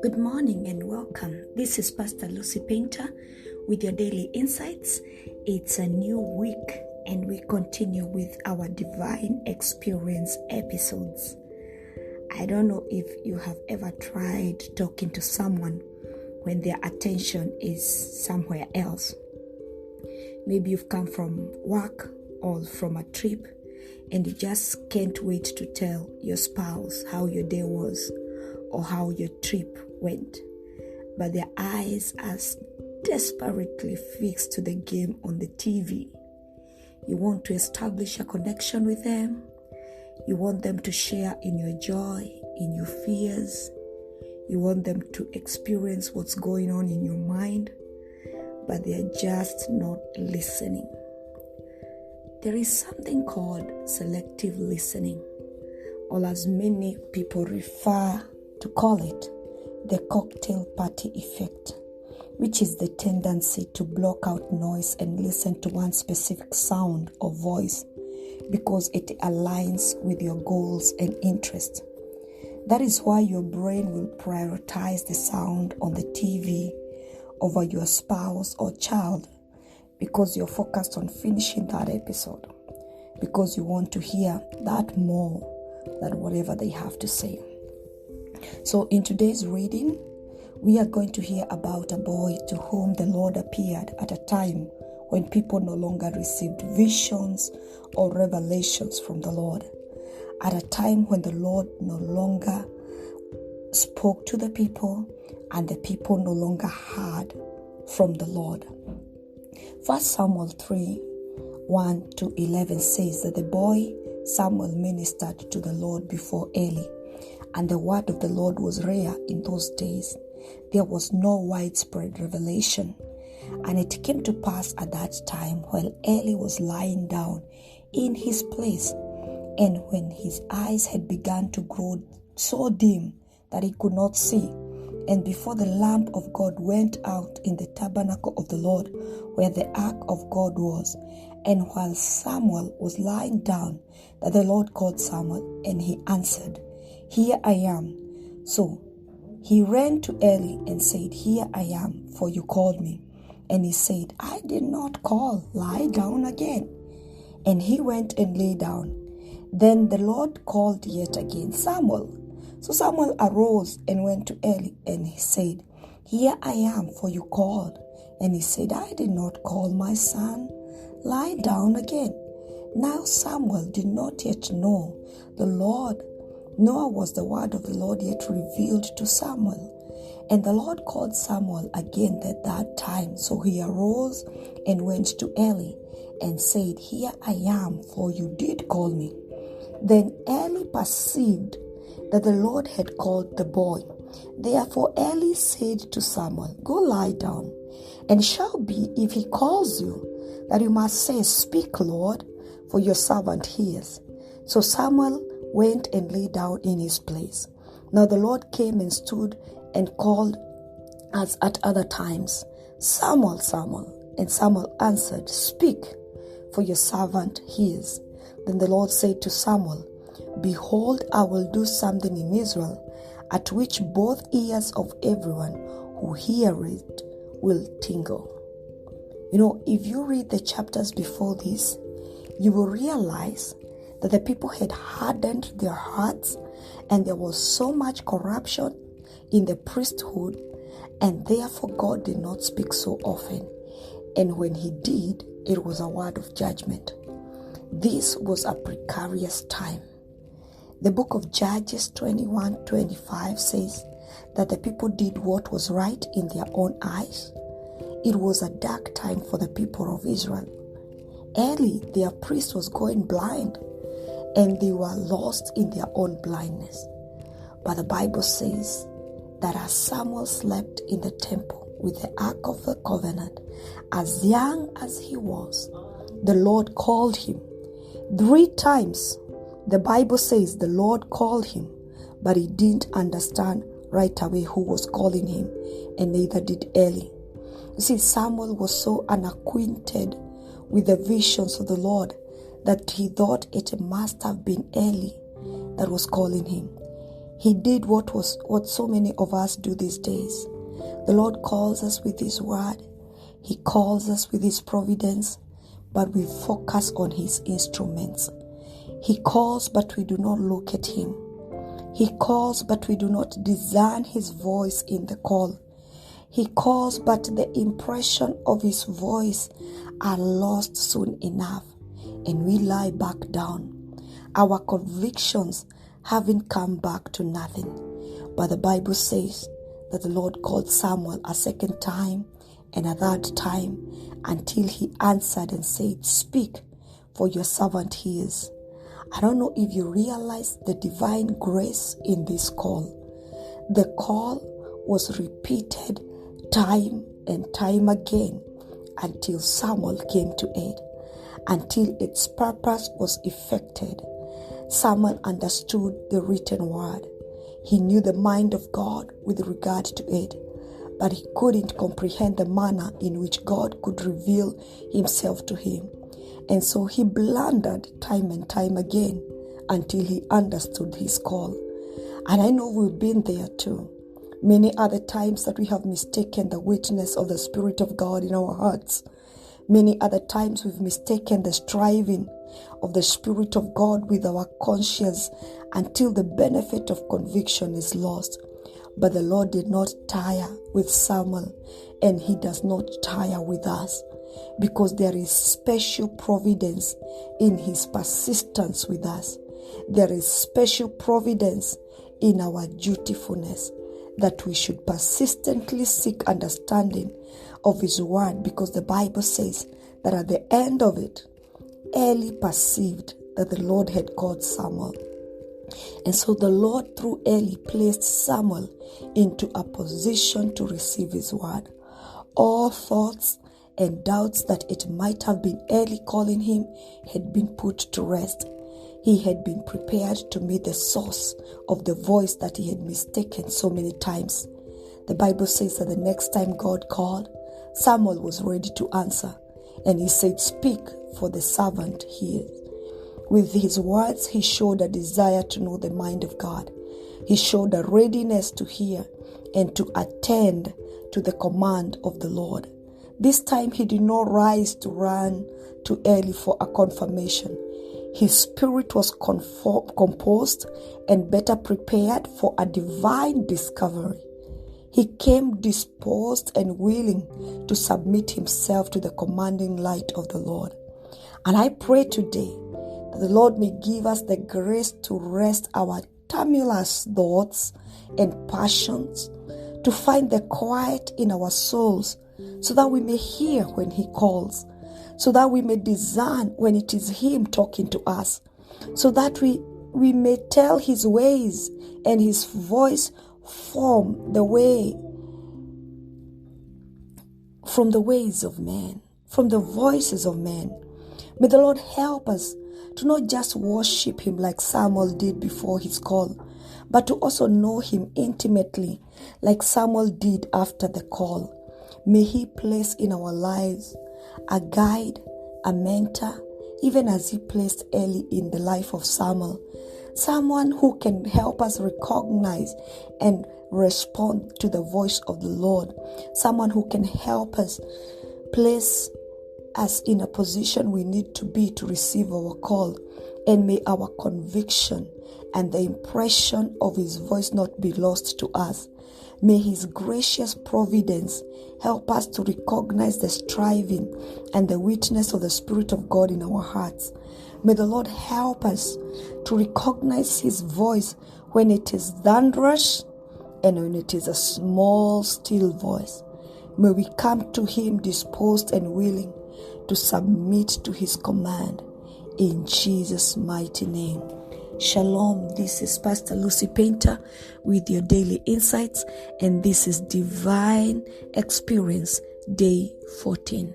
Good morning and welcome. This is Pastor Lucy Painter with your daily insights. It's a new week and we continue with our divine experience episodes. I don't know if you have ever tried talking to someone when their attention is somewhere else. Maybe you've come from work or from a trip and you just can't wait to tell your spouse how your day was or how your trip went. But their eyes are desperately fixed to the game on the TV. You want to establish a connection with them. You want them to share in your joy, in your fears. You want them to experience what's going on in your mind, but they're just not listening. There is something called selective listening, or as many people refer to call it, the cocktail party effect, which is the tendency to block out noise and listen to one specific sound or voice because it aligns with your goals and interests. That is why your brain will prioritize the sound on the TV over your spouse or child, because you're focused on finishing that episode, because you want to hear that more than whatever they have to say. So in today's reading, we are going to hear about a boy to whom the Lord appeared at a time when people no longer received visions or revelations from the Lord, at a time when the Lord no longer spoke to the people and the people no longer heard from the Lord. 1 Samuel 3:1-11 says that the boy Samuel ministered to the Lord before Eli, and the word of the Lord was rare in those days. There was no widespread revelation. And it came to pass at that time, while Eli was lying down in his place, and when his eyes had begun to grow so dim that he could not see, and before the lamp of God went out in the tabernacle of the Lord, where the ark of God was, and while Samuel was lying down, that the Lord called Samuel, and he answered, "Here I am." So he ran to Eli and said, "Here I am, for you called me." And he said, "I did not call, lie down again." And he went and lay down. Then the Lord called yet again, "Samuel." So Samuel arose and went to Eli, and he said, "Here I am, for you called." And he said, "I did not call, my son, lie down again." Now Samuel did not yet know the Lord, nor was the word of the Lord yet revealed to Samuel. And the Lord called Samuel again at that time. So he arose and went to Eli and said, "Here I am, for you did call me." Then Eli perceived that the Lord had called the boy. Therefore Eli said to Samuel, "Go lie down, and shall be, if he calls you, that you must say, 'Speak, Lord, for your servant hears.'" So Samuel went and lay down in his place. Now the Lord came and stood and called, as at other times, "Samuel, Samuel." And Samuel answered, "Speak, for your servant hears." Then the Lord said to Samuel, "Behold, I will do something in Israel, at which both ears of everyone who hear it will tingle." If you read the chapters before this, you will realize that the people had hardened their hearts, and there was so much corruption in the priesthood, and therefore God did not speak so often. And when he did, it was a word of judgment. This was a precarious time. The book of Judges 21:25 says that the people did what was right in their own eyes. It was a dark time for the people of Israel. Eli, their priest, was going blind, and they were lost in their own blindness. But the Bible says that as Samuel slept in the temple with the ark of the covenant, as young as he was, the Lord called him. 3 times, the Bible says the Lord called him, but he didn't understand right away who was calling him, and neither did Eli. You see, Samuel was so unacquainted with the visions of the Lord that he thought it must have been Eli that was calling him. He did what so many of us do these days. The Lord calls us with His word. He calls us with His providence, but we focus on His instruments. He calls, but we do not look at Him. He calls, but we do not discern His voice in the call. He calls, but the impression of His voice are lost soon enough, and we lie back down. Our convictions haven't come back to nothing. But the Bible says that the Lord called Samuel a second time and a third time until he answered and said, "Speak, for your servant hears." I don't know if you realize the divine grace in this call. The call was repeated time and time again until Samuel came to it, until its purpose was effected. Samuel understood the written word. He knew the mind of God with regard to it, but he couldn't comprehend the manner in which God could reveal Himself to him. And so he blundered time and time again until he understood his call. And I know we've been there too. Many other times that we have mistaken the witness of the Spirit of God in our hearts. Many other times we've mistaken the striving of the Spirit of God with our conscience until the benefit of conviction is lost. But the Lord did not tire with Samuel, and He does not tire with us, because there is special providence in His persistence with us. There is special providence in our dutifulness, that we should persistently seek understanding of His word, because the Bible says that at the end of it, Eli perceived that the Lord had called Samuel. And so the Lord through Eli placed Samuel into a position to receive His word. All thoughts and doubts that it might have been Eli calling him had been put to rest. He had been prepared to meet the source of the voice that he had mistaken so many times. The Bible says that the next time God called, Samuel was ready to answer, and he said, "Speak, for the servant hears." With his words, he showed a desire to know the mind of God. He showed a readiness to hear and to attend to the command of the Lord. This time he did not rise to run to Eli for a confirmation. His spirit was composed and better prepared for a divine discovery. He came disposed and willing to submit himself to the commanding light of the Lord. And I pray today that the Lord may give us the grace to rest our tumultuous thoughts and passions, to find the quiet in our souls, so that we may hear when He calls, so that we may discern when it is Him talking to us, so that we may tell His ways and His voice from the ways of men, from the voices of men. May the Lord help us to not just worship Him like Samuel did before his call, but to also know Him intimately like Samuel did after the call. May He place in our lives a guide, a mentor, even as He placed Eli in the life of Samuel. Someone who can help us recognize and respond to the voice of the Lord. Someone who can help us place us in a position we need to be to receive our call. And may our conviction and the impression of His voice not be lost to us. May His gracious providence help us to recognize the striving and the witness of the Spirit of God in our hearts. May the Lord help us to recognize His voice when it is thunderous and when it is a small, still voice. May we come to Him disposed and willing to submit to His command. In Jesus' mighty name. Shalom, this is Pastor Lucy Painter with your daily insights, and this is Divine Experience Day 14.